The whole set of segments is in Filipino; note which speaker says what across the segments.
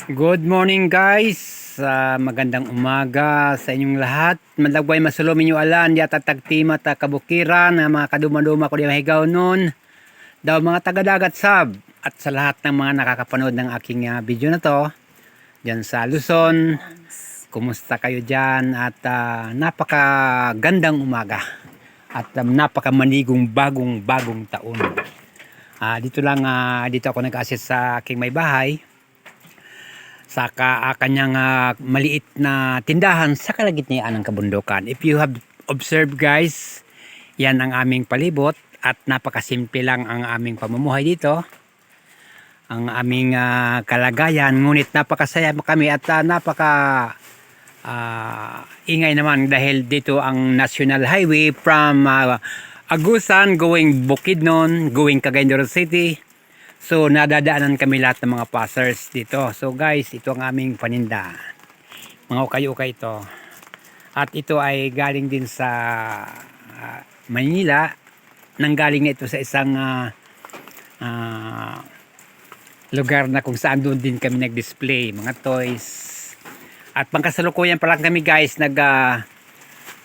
Speaker 1: Good morning guys, magandang umaga sa inyong lahat. Madagway masulumin nyo alan, di tatagtima ta kabukiran, mga kaduma-duma ko di mahigaw nun. Daw mga taga-dagat sab, at sa lahat ng mga nakakapanood ng aking video na to, dyan sa Luzon, kumusta kayo dyan? At napakagandang umaga at napakamanigong bagong taon. Dito ako nag-assist sa aking may bahay sa kanyang maliit na tindahan sa kalagitnaan ng kabundukan. If you have observed guys, yan ang aming palibot at napakasimple lang ang aming pamumuhay dito. Ang aming kalagayan, ngunit napakasaya kami at ingay naman dahil dito ang National Highway from Agusan going Bukidnon, going Cagayan de Oro City. So nadadaanan kami lahat ng mga passers dito. So guys, ito ang aming paninda. Mga ukay-ukay ito. At ito ay galing din sa Manila. Nanggaling na ito sa isang lugar na kung saan doon din kami nag-display. Mga toys. At pangkasalukuyan pa lang kami guys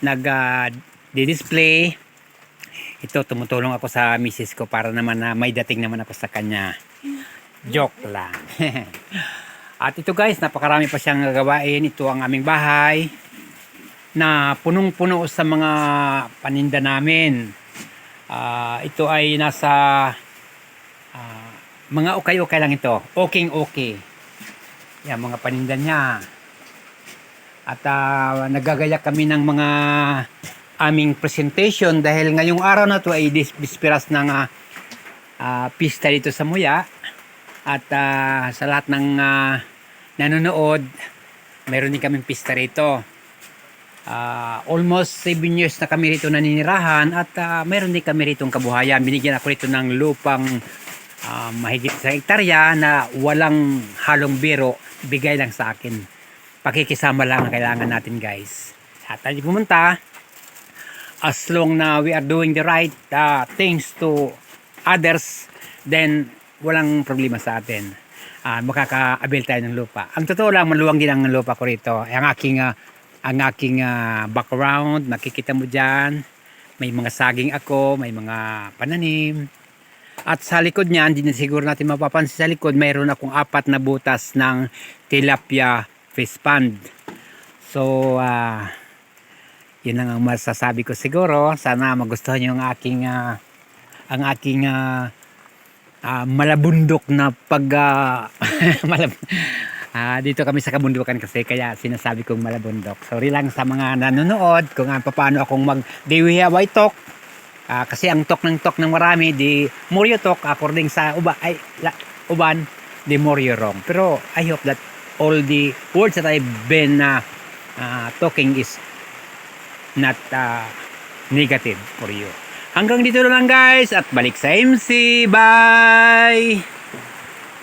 Speaker 1: nag-display. Ito, tumutulong ako sa misis ko para naman na may dating naman ako sa kanya. Joke lang. At ito guys, napakarami pa siyang gagawain. Ito ang aming bahay na punong-puno sa mga paninda namin. Ito ay nasa mga ukay-ukay lang ito. Okay. Yan, mga paninda niya. At nagagaya kami ng mga aming presentation dahil ngayong araw na to ay bisperas ng pista dito sa Muya. At sa lahat ng nanonood, mayroon din kaming pista rito. Almost 7 years na kami rito naninirahan at mayroon din kami rito kabuhayan. Binigyan ako rito ng lupang mahigit sa hektarya na walang halong biro, bigay lang sa akin. Pakikisama lang ang kailangan natin guys. At tayo pumunta, as long na we are doing the right things to others, then walang problema sa atin. Makaka-avail tayo ng lupa. Ang totoo lang, maluwang din ang lupa ko rito. Ang aking background, makikita mo dyan. May mga saging ako, may mga pananim. At sa likod niyan, hindi na siguro natin mapapansin sa likod, mayroon akong 4 na butas ng tilapia fish pond. So, yun lang ang masasabi ko siguro. Sana magustuhan nyo ang aking malabundok na dito kami sa kabundukan kasi kaya sinasabi kong malabundok. Sorry lang sa mga nanonood kung paano akong mag-diwihawa talk. Kasi ang talk ng marami, di more you talk according sa uban, the more you wrong. Pero I hope that all the words that I've been talking is not negative for you. Hanggang dito na lang guys at balik sa MC. Bye!